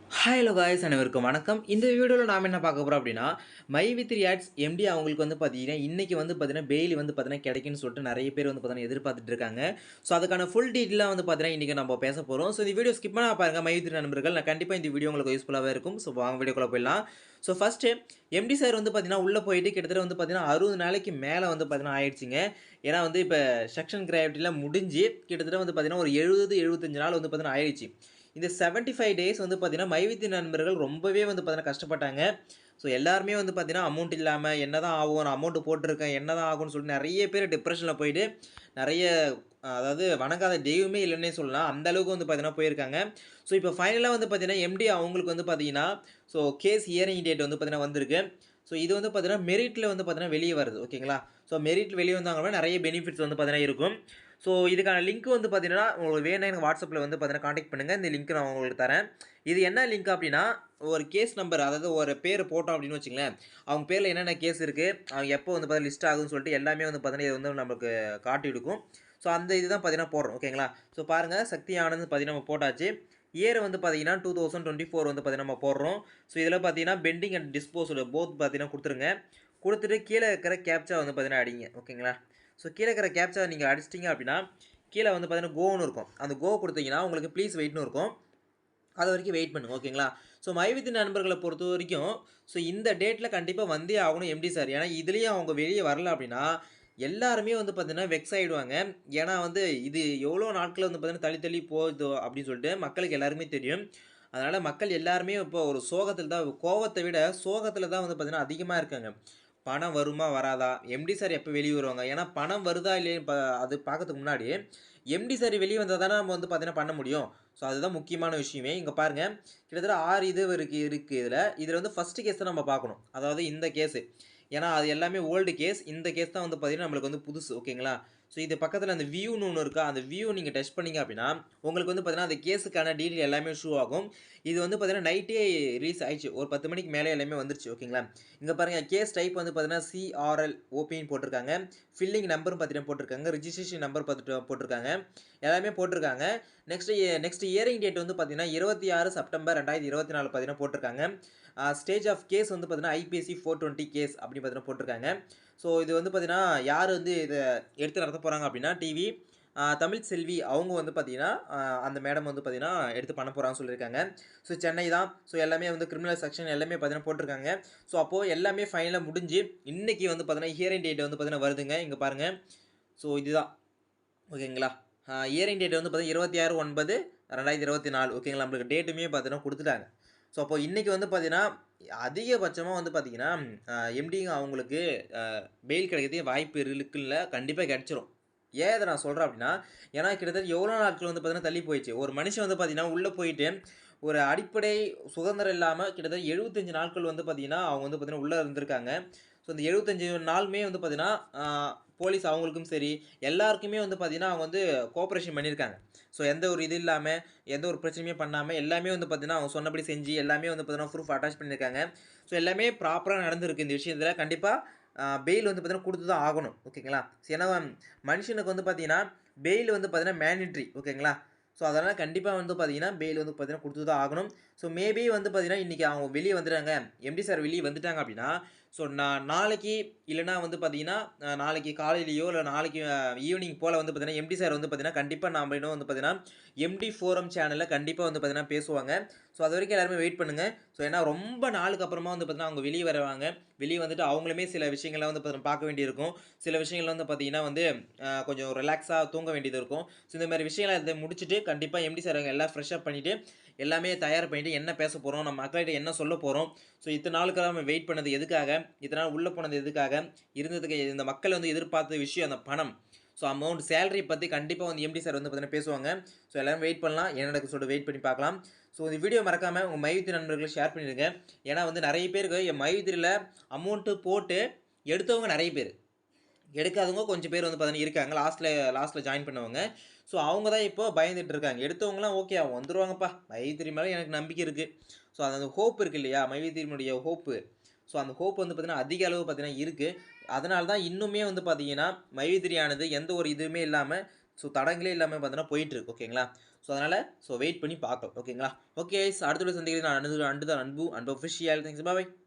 Hi hello guys அனைவருக்கும் வணக்கம். இந்த வீடியோவில் நாம் என்ன பார்க்க போகிறோம் அப்படின்னா, மை வித் ரியாக்ட்ஸ் எம்டி அவங்களுக்கு வந்து பார்த்தீங்கன்னா, இன்னைக்கு வந்து பார்த்தீங்கன்னா, பெயில் வந்து பார்த்தீங்கன்னா கிடைக்குன்னு சொல்லிட்டு நிறைய பேர் வந்து பார்த்தீங்கன்னா எதிர்பார்த்துட்டு இருக்காங்க. ஸோ அதுக்கான ஃபுல் டீட்டெயிலாக வந்து பார்த்தீங்கன்னா, இன்றைக்கி நம்ம பேச போகிறோம். ஸோ இந்த வீடியோ ஸ்கிப் பண்ணாம பாருங்க மை வித் நண்பர்கள். நான் கண்டிப்பாக இந்த வீடியோ உங்களுக்கு யூஸ்ஃபுல்லாகவே இருக்கும். ஸோ வாங்க வீடியோக்குள்ள போயிடலாம். ஸோ ஃபஸ்ட்டு எம்டி சார் வந்து பார்த்தீங்கன்னா, உள்ளே போயிட்டு கிட்டத்தட்ட வந்து பார்த்தீங்கன்னா 60 நாளைக்கு மேலே வந்து பார்த்தீங்கன்னா ஆயிடுச்சுங்க. ஏன்னா வந்து இப்போ செக்ஷன் கிராவிட்டிலாம் முடிஞ்சு கிட்டத்தட்ட வந்து பார்த்தீங்கன்னா ஒரு 70, 75 நாள் வந்து பார்த்தீங்கன்னா ஆயிடுச்சு. இந்த 75 டேஸ் வந்து பார்த்தீங்கன்னா, மைவித்தின் நண்பர்கள் ரொம்பவே வந்து பார்த்தீங்கன்னா கஷ்டப்பட்டாங்க. ஸோ எல்லாருமே வந்து பார்த்தீங்கன்னா, அமௌண்ட் இல்லாம என்னதான் ஆகும்? நான் அமௌண்ட் போட்டுருக்கேன். என்னதான் ஆகும்ன்னு சொல்லிட்டு நெறைய பேர் டிப்ரஷன்ல போயிட்டு, நெறைய அதாவது வணங்காத தெய்வமே இல்லன்னே சொல்லலாம். அந்த அளவுக்கு வந்து பார்த்தீங்கன்னா போயிருக்காங்க. ஸோ இப்போ ஃபைனலா வந்து பார்த்தீங்கன்னா, எம்டி அவங்களுக்கு வந்து பார்த்தீங்கன்னா, ஸோ கேஸ் ஹியரிங் டேட் வந்து பார்த்தீங்கன்னா வந்திருக்கு. ஸோ இது வந்து பார்த்தீங்கன்னா, மெரிட்ல வந்து பார்த்தீங்கன்னா வெளிய வருது. ஓகேங்களா? ஸோ மெரிட் வெளிய வந்தாங்கன்னா நெறைய பெனிஃபிட்ஸ் வந்து பார்த்தீங்கன்னா இருக்கும். ஸோ இதுக்கான லிங்க் வந்து பார்த்தீங்கன்னா, உங்களுக்கு வேணும்னா எனக்கு வாட்ஸ்அப்பில வந்து பார்த்தீங்கன்னா கான்டாக்ட் பண்ணுங்க. இந்த லிங்க் நான் உங்களுக்கு தரேன். இது என்ன லிங்க் அப்டின்னா, ஒரு கேஸ் நம்பர் அதாவது ஒரு பேர் போட்டோம் அப்டின்னு வச்சுக்கங்களேன், அவங்க பேர்ல என்னென்ன கேஸ் இருக்கு, அவங்க எப்போ வந்து பார்த்தீங்கன்னா லிஸ்ட் ஆகுதுன்னு சொல்லிட்டு எல்லாமே வந்து பார்த்தீங்கன்னா, இது வந்து நமக்கு காட்டி குடுக்கும். ஸோ அந்த இதுதான் பார்த்தீங்கன்னா போடுறோம். ஓகேங்களா? ஸோ பாருங்க சக்தி ஆனந்த் பார்த்தீங்கன்னா நம்ம போட்டாச்சு. இயர் வந்து பார்த்தீங்கன்னா 2024 வந்து பார்த்தீங்கன்னா நம்ம போடுறோம். ஸோ இதில பார்த்தீங்கன்னா பெண்டிங் அண்ட் டிஸ்போஸ்டு போத் பார்த்தீங்கன்னா குடுத்துருங்க. குடுத்துட்டு கீழ இருக்கிற கேப்ச்சா வந்து பார்த்தீங்கன்னா அடிங்க. ஓகேங்களா? ஸோ கீழ இருக்கிற கேப்ச்சா நீங்க அடிச்சிட்டீங்க அப்டின்னா, கீழ வந்து பார்த்தீங்கன்னா கோன்னு இருக்கும். அந்த கோ குடுத்தீங்கன்னா, உங்களுக்கு ப்ளீஸ் வெயிட்ன்னு இருக்கும். அது வரைக்கும் வெயிட் பண்ணுங்க. ஓகேங்களா? ஸோ மைவித் நண்பர்கள பொறுத்தவரைக்கும், ஸோ இந்த டேட்ல கண்டிப்பா வந்தே ஆகணும் எம்டி சார். ஏன்னா, இதுலயும் அவங்க வெளிய வரல அப்டின்னா, எல்லாருமே வந்து பார்த்தீங்கன்னா வெக்ஸ் ஆயிடுவாங்க. ஏன்னா வந்து இது எவ்வளோ நாட்கள் வந்து பார்த்தீங்கன்னா தள்ளி தள்ளி போகுதோ அப்டின்னு சொல்லிட்டு மக்களுக்கு எல்லாருக்குமே தெரியும். அதனால மக்கள் எல்லாருமே இப்போ ஒரு சோகத்தில தான் கோவத்த விட சோகத்தில தான் வந்து பார்த்தீங்கன்னா அதிகமா இருக்காங்க. பணம் வருமா? வராதா? எம்டி சார் எப்ப வெளிய வருவாங்க? ஏன்னா பணம் வருதா? இல்லையா? அது பார்க்கறதுக்கு முன்னாடி, எம்டி சார் வெளிய வந்தா தானே நம்ம வந்து பார்த்தீங்கன்னா பண்ண முடியும். ஸோ அதுதான் முக்கியமான விஷயமே. இங்க பாருங்க, கிட்டத்தட்ட 6 இது இருக்கு இதுல. இதுல வந்து ஃபர்ஸ்ட் கேஸ் தான் நம்ம பார்க்கணும். அதாவது இந்த கேஸு. ஏன்னா அது எல்லாமே ஓல்டு கேஸ். இந்த கேஸ் தான் வந்து பார்த்தீங்கன்னா நம்மளுக்கு வந்து புதுசு. ஓகேங்களா? ஸோ இது பக்கத்துல அந்த வியூன்னு ஒண்ணு இருக்கா? அந்த வியூ நீங்க டச் பண்ணீங்க அப்டின்னா, உங்களுக்கு வந்து பார்த்தீங்கன்னா அந்த கேஸுக்கான டீட்டெயில் எல்லாமே ஷோ ஆகும். இது வந்து பார்த்தீங்கன்னா நைட்டே ரிலீஸ் ஆயிடுச்சு. ஒரு 10 மணிக்கு மேலே எல்லாமே வந்துருச்சு. ஓகேங்களா? இங்க பாருங்க கேஸ் டைப் வந்து பார்த்தீங்கன்னா சிஆர்எல் ஓபின்னு போட்டிருக்காங்க. ஃபில்லிங் நம்பரும் பார்த்தீங்கன்னா போட்டிருக்காங்க. ரிஜிஸ்ட்ரேஷன் நம்பர் பார்த்துட்டு போட்டிருக்காங்க. எல்லாமே போட்டிருக்காங்க. நெக்ஸ்ட் ஹியரிங் டேட் வந்து பார்த்தீங்கன்னா 26 செப்டம்பர் 2024 பார்த்தீங்கன்னா போட்டிருக்காங்க. ஸ்டேஜ் ஆஃப் கேஸ் வந்து பார்த்தீங்கன்னா ஐபிசி 420 கேஸ் அப்படின்னு பார்த்தீங்கன்னா போட்டிருக்காங்க. ஸோ இது வந்து பார்த்தீங்கன்னா யார் வந்து இத எடுத்து நடத்த போறாங்க அப்படின்னா டிவி தமிழ் செல்வி அவங்க வந்து பார்த்தீங்கன்னா, அந்த மேடம் வந்து பார்த்தீங்கன்னா எடுத்து பண்ண போறாங்கன்னு சொல்லியிருக்காங்க. ஸோ சென்னை தான். ஸோ எல்லாமே வந்து கிரிமினல் செக்ஷன் எல்லாமே பார்த்தீங்கன்னா போட்டிருக்காங்க. ஸோ அப்போ எல்லாமே ஃபைனலா முடிஞ்சு, இன்னைக்கு வந்து பார்த்தீங்கன்னா ஹியரிங் டேட் வந்து பார்த்தீங்கன்னா வருதுங்க. இங்க பாருங்க. ஸோ இதுதான். ஓகேங்களா? ஹியரிங் டேட் வந்து பார்த்தீங்கன்னா 26/9/2024 ஓகேங்களா? நம்மளுக்கு டேட்டுமே பார்த்தீங்கன்னா குடுத்துட்டாங்க. ஸோ அப்போ இன்னைக்கு வந்து பார்த்தீங்கன்னா, அதிகபட்சமா வந்து பார்த்தீங்கன்னா, எம்டி அவங்களுக்கு அ பெயில் கிடைக்கிறதுக்கு வாய்ப்பு இருக்குல்ல, கண்டிப்பா கிடைச்சிரும். ஏன் இத நான் சொல்றேன் அப்டின்னா, ஏன்னா கிட்டத்தட்ட எவ்வளோ நாட்கள் வந்து பார்த்தீங்கன்னா தள்ளி போயிடுச்சு. ஒரு மனுஷன் வந்து பார்த்தீங்கன்னா, உள்ள போயிட்டு ஒரு அடிப்படை சுதந்திரம் இல்லாம கிட்டத்தட்ட 75 நாட்கள் வந்து பார்த்தீங்கன்னா, அவங்க வந்து பார்த்தீங்கன்னா உள்ள இருந்திருக்காங்க. ஸோ இந்த 75 நாளுமே வந்து பார்த்தீங்கன்னா, போலீஸ் அவங்களுக்கும் சரி, எல்லாருக்குமே வந்து பார்த்தீங்கன்னா, அவங்க வந்து கோஆப்பரேஷன் பண்ணியிருக்காங்க. ஸோ எந்த ஒரு இது இல்லாம, எந்த ஒரு பிரச்சனையுமே பண்ணாம, எல்லாமே வந்து பார்த்தீங்கன்னா, அவங்க சொன்னபடி செஞ்சு, எல்லாமே வந்து பார்த்தீங்கன்னா, ப்ரூஃப் அட்டாச் பண்ணியிருக்காங்க. ஸோ எல்லாமே ப்ராப்பரா நடந்திருக்கு இந்த விஷயத்துல. கண்டிப்பா பெயில் வந்து பார்த்தீங்கன்னா, குடுத்து தான் ஆகணும். ஓகேங்களா? ஏன்னா மனுஷனுக்கு வந்து பார்த்தீங்கன்னா, பெயில் வந்து பார்த்தீங்கன்னா மேண்டேட்டரி. ஓகேங்களா? ஸோ அதனால கண்டிப்பா வந்து பார்த்தீங்கன்னா, பெயில் வந்து பார்த்தீங்கன்னா, குடுத்து தான் ஆகணும். ஸோ மேபி வந்து பார்த்தீங்கன்னா, இன்னைக்கு அவங்க வெளிய வந்துட்டாங்க. எம்டி சார் வெளிய வந்துட்டாங்க அப்டின்னா, ஸோ நாளைக்கு இல்லன்னா வந்து பார்த்தீங்கன்னா, நாளைக்கு காலையிலயோ இல்ல நாளைக்கு ஈவினிங் போல வந்து பார்த்தீங்கன்னா, எம்டி சார் வந்து பார்த்தீங்கன்னா, கண்டிப்பா நம்மளிடம் வந்து பார்த்தீங்கன்னா, எம்டி ஃபோரம் சேனல்ல கண்டிப்பா வந்து பார்த்தீங்கன்னா பேசுவாங்க. ஸோ அதுவரைக்கும் எல்லாருமே வெயிட் பண்ணுங்க. ஸோ ஏன்னா ரொம்ப நாளுக்கு அப்புறமா வந்து பார்த்தீங்கன்னா, அவங்க வெளிய வருவாங்க. வெளிய வந்துட்டு அவங்களுமே சில விஷயங்கள வந்து பார்த்தீங்கன்னா பார்க்க வேண்டியிருக்கும். சில விஷயங்கள் வந்து பார்த்தீங்கன்னா வந்து கொஞ்சம் ரிலாக்ஸா தூங்க வேண்டியது இருக்கும். ஸோ இந்த மாரி விஷயங்கள இத முடிச்சுட்டு கண்டிப்பா எம்டி சார் எல்லாம் ஃப்ரெஷ் அப் பண்ணிட்டு, எல்லாமே தயார் பண்ணிட்டு என்ன பேச போறோம், நம்ம மக்கள்கிட்ட என்ன சொல்ல போறோம், ஸோ இத்தன நாளுக்கு நம்ம வெயிட் பண்ணது எதுக்காக, இத்தன நாள் உள்ள போனது எதுக்காக, இருந்ததுக்கு இந்த மக்கள் வந்து எதிர்பார்த்த விஷயம் அந்த பணம். ஸோ அமௌண்ட் சேலரி பத்தி கண்டிப்பா வந்து எம்டி சார் வந்து பார்த்தீங்கன்னா பேசுவாங்க. ஸோ எல்லாரும் வெயிட் பண்ணலாம். என்ன நடக்குதுன்னு சொல்லிட்டு வெயிட் பண்ணி பார்க்கலாம். ஸோ இந்த வீடியோ மறக்காம உங்க மைவித்திரி நண்பர்களுக்கு ஷேர் பண்ணிடுங்க. ஏன்னா வந்து நெறைய பேருக்கு என் மைவித்திரில அமௌண்ட் போட்டு எடுத்தவங்க நெறைய பேரு. எடுக்காதவங்க கொஞ்சம் பேர் வந்து பார்த்தீங்கன்னா இருக்காங்க. லாஸ்ட்ல ஜாயின் பண்ணவங்க. ஸோ அவங்க தான் இப்போ பயந்துட்டு இருக்காங்க. எடுத்தவங்கலாம் ஓகே அவங்க வந்துருவாங்கப்பா. மைவித்திரி மேல எனக்கு நம்பிக்கை இருக்கு. ஸோ அந்த ஹோப் இருக்கு இல்லையா? மைவித்திரியினுடைய ஹோப்பு. ஸோ அந்த ஹோப் வந்து பார்த்தீங்கன்னா அதிக அளவு பார்த்தீங்கன்னா இருக்கு. அதனால தான் இன்னுமே வந்து பார்த்தீங்கன்னா, மைவித்திரியானது எந்த ஒரு இதுவுமே இல்லாம, ஸோ தடங்களே இல்லாம பார்த்தீங்கன்னா போயிட்டு இருக்கு. ஓகேங்களா? ஸோ அதனால் வெயிட் பண்ணி பார்க்கலாம். ஓகேங்களா? ஓகே கைஸ், அடுத்த வீடியோ சந்திக்கிறேன். நான் அன்பு அன்பு அன்பு அன்பு அஃபிஷியல். தேங்க்ஸ். பாய்.